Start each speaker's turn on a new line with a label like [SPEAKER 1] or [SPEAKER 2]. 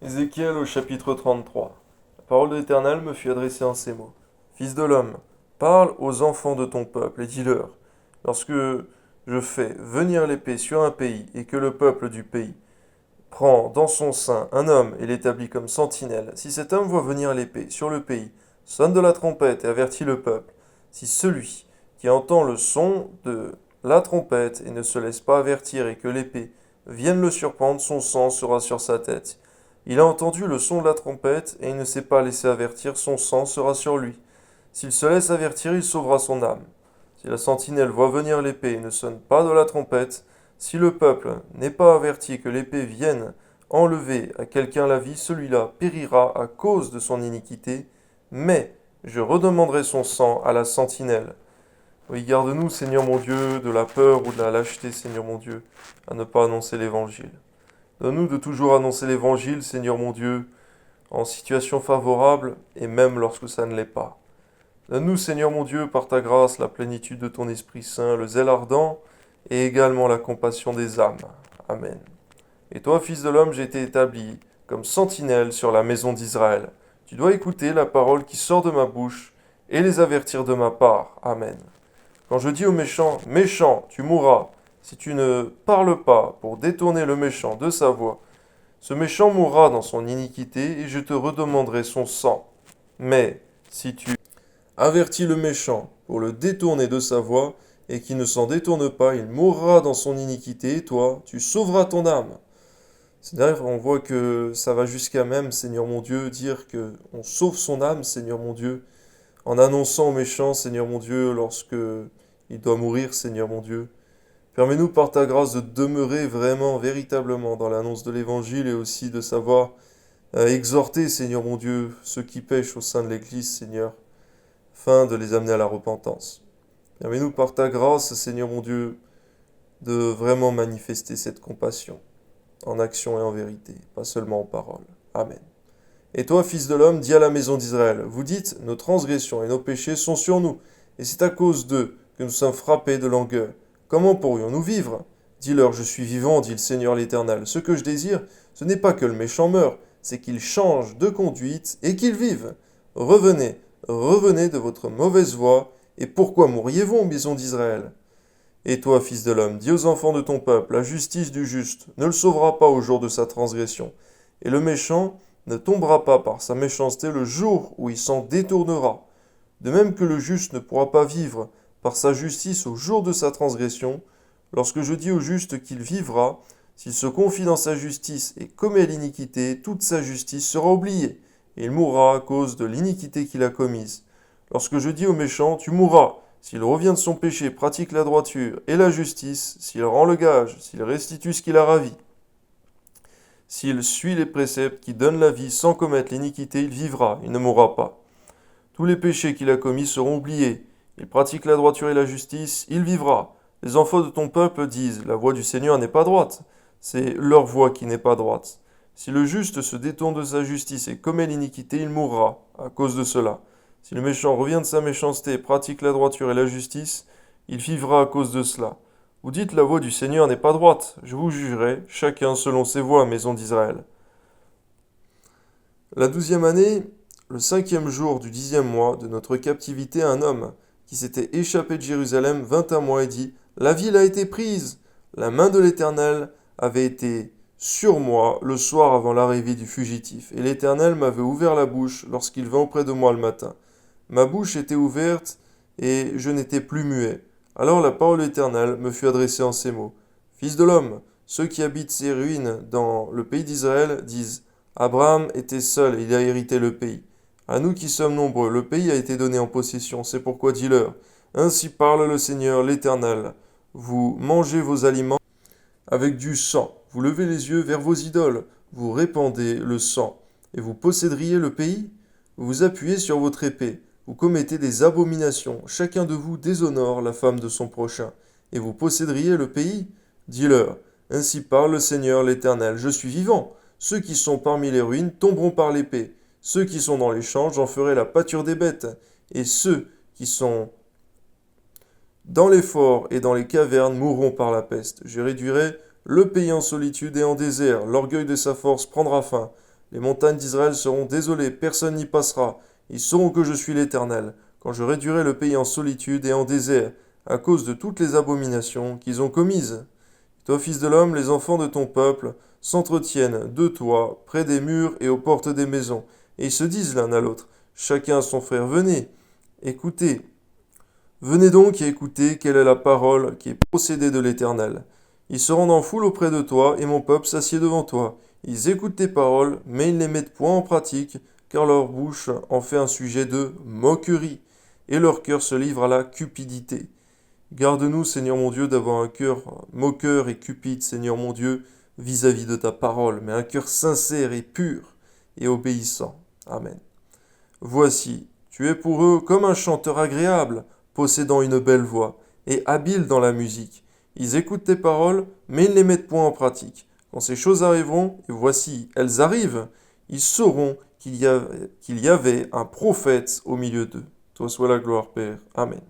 [SPEAKER 1] Ézéchiel au chapitre 33. La parole de l'Éternel me fut adressée en ces mots. Fils de l'homme, parle aux enfants de ton peuple et dis-leur, lorsque je fais venir l'épée sur un pays et que le peuple du pays prend dans son sein un homme et l'établit comme sentinelle, si cet homme voit venir l'épée sur le pays, sonne de la trompette et avertit le peuple, si celui qui entend le son de la trompette et ne se laisse pas avertir et que l'épée vienne le surprendre, son sang sera sur sa tête. Il a entendu le son de la trompette et il ne s'est pas laissé avertir, son sang sera sur lui. S'il se laisse avertir, il sauvera son âme. Si la sentinelle voit venir l'épée et ne sonne pas de la trompette, si le peuple n'est pas averti que l'épée vienne enlever à quelqu'un la vie, celui-là périra à cause de son iniquité, mais je redemanderai son sang à la sentinelle. Oui, garde-nous, Seigneur mon Dieu, de la peur ou de la lâcheté, Seigneur mon Dieu, à ne pas annoncer l'Évangile. Donne-nous de toujours annoncer l'Évangile, Seigneur mon Dieu, en situation favorable et même lorsque ça ne l'est pas. Donne-nous, Seigneur mon Dieu, par ta grâce, la plénitude de ton Esprit Saint, le zèle ardent et également la compassion des âmes. Amen. Et toi, Fils de l'homme, j'ai été établi comme sentinelle sur la maison d'Israël. Tu dois écouter la parole qui sort de ma bouche et les avertir de ma part. Amen. Quand je dis au méchant, méchant, tu mourras, si tu ne parles pas pour détourner le méchant de sa voie, ce méchant mourra dans son iniquité et je te redemanderai son sang. Mais si tu avertis le méchant pour le détourner de sa voie et qu'il ne s'en détourne pas, il mourra dans son iniquité et toi, tu sauveras ton âme. C'est-à-dire, on voit que ça va jusqu'à même, Seigneur mon Dieu, dire que on sauve son âme, Seigneur mon Dieu, en annonçant au méchant, Seigneur mon Dieu, lorsque il doit mourir, Seigneur mon Dieu. Permets-nous par ta grâce de demeurer vraiment, véritablement dans l'annonce de l'Évangile et aussi de savoir exhorter, Seigneur mon Dieu, ceux qui pêchent au sein de l'Église, Seigneur, afin de les amener à la repentance. Permets-nous par ta grâce, Seigneur mon Dieu, de vraiment manifester cette compassion, en action et en vérité, pas seulement en parole. Amen. Et toi, Fils de l'homme, dis à la maison d'Israël, vous dites, nos transgressions et nos péchés sont sur nous, et c'est à cause d'eux que nous sommes frappés de langueur. Comment pourrions-nous vivre? Dis-leur, je suis vivant, dit le Seigneur l'Éternel. Ce que je désire, ce n'est pas que le méchant meure, c'est qu'il change de conduite et qu'il vive. Revenez, revenez de votre mauvaise voie, et pourquoi mourriez-vous, maison d'Israël? Et toi, Fils de l'homme, dis aux enfants de ton peuple, la justice du juste ne le sauvera pas au jour de sa transgression, et le méchant ne tombera pas par sa méchanceté le jour où il s'en détournera. De même que le juste ne pourra pas vivre par sa justice au jour de sa transgression, lorsque je dis au juste qu'il vivra, s'il se confie dans sa justice et commet l'iniquité, toute sa justice sera oubliée, et il mourra à cause de l'iniquité qu'il a commise. Lorsque je dis au méchant, tu mourras, s'il revient de son péché, pratique la droiture et la justice, s'il rend le gage, s'il restitue ce qu'il a ravi, s'il suit les préceptes qui donnent la vie sans commettre l'iniquité, il vivra, il ne mourra pas. Tous les péchés qu'il a commis seront oubliés. Il pratique la droiture et la justice, il vivra. Les enfants de ton peuple disent, la voie du Seigneur n'est pas droite. C'est leur voie qui n'est pas droite. Si le juste se détourne de sa justice et commet l'iniquité, il mourra à cause de cela. Si le méchant revient de sa méchanceté, pratique la droiture et la justice, il vivra à cause de cela. Vous dites la voie du Seigneur n'est pas droite. Je vous jugerai, chacun selon ses voies, maison d'Israël. La 12e année, le 5e jour du 10e mois de notre captivité, un homme qui s'était échappé de Jérusalem vint à moi et dit, la ville a été prise. La main de l'Éternel avait été sur moi le soir avant l'arrivée du fugitif, et l'Éternel m'avait ouvert la bouche lorsqu'il vint auprès de moi le matin. Ma bouche était ouverte et je n'étais plus muet. Alors la parole éternelle me fut adressée en ces mots. Fils de l'homme, ceux qui habitent ces ruines dans le pays d'Israël disent, Abraham était seul et il a hérité le pays. À nous qui sommes nombreux, le pays a été donné en possession, c'est pourquoi dis-leur, ainsi parle le Seigneur l'Éternel. Vous mangez vos aliments avec du sang, vous levez les yeux vers vos idoles, vous répandez le sang, et vous posséderiez le pays? Vous vous appuyez sur votre épée, vous commettez des abominations, chacun de vous déshonore la femme de son prochain, et vous posséderiez le pays? Dis-leur, ainsi parle le Seigneur l'Éternel, je suis vivant. Ceux qui sont parmi les ruines tomberont par l'épée, ceux qui sont dans les champs, j'en ferai la pâture des bêtes, et ceux qui sont dans les forts et dans les cavernes mourront par la peste. Je réduirai le pays en solitude et en désert, l'orgueil de sa force prendra fin, Les montagnes d'Israël seront désolées, personne n'y passera. Ils sauront que je suis l'Éternel, quand je réduirai le pays en solitude et en désert, à cause de toutes les abominations qu'ils ont commises. Toi, fils de l'homme, les enfants de ton peuple s'entretiennent de toi près des murs et aux portes des maisons, et ils se disent l'un à l'autre, chacun à son frère, venez, écoutez. Venez donc et écoutez quelle est la parole qui est procédée de l'Éternel. Ils se rendent en foule auprès de toi, et mon peuple s'assied devant toi. Ils écoutent tes paroles, mais ils ne les mettent point en pratique, car leur bouche en fait un sujet de moquerie, et leur cœur se livre à la cupidité. Garde-nous, Seigneur mon Dieu, d'avoir un cœur moqueur et cupide, Seigneur mon Dieu, vis-à-vis de ta parole, mais un cœur sincère et pur et obéissant. Amen. Voici, tu es pour eux comme un chanteur agréable, possédant une belle voix, et habile dans la musique. Ils écoutent tes paroles, mais ils ne les mettent point en pratique. Quand ces choses arriveront, et voici, elles arrivent, ils sauront qu'il y avait un prophète au milieu d'eux. Toi soit la gloire, Père. Amen.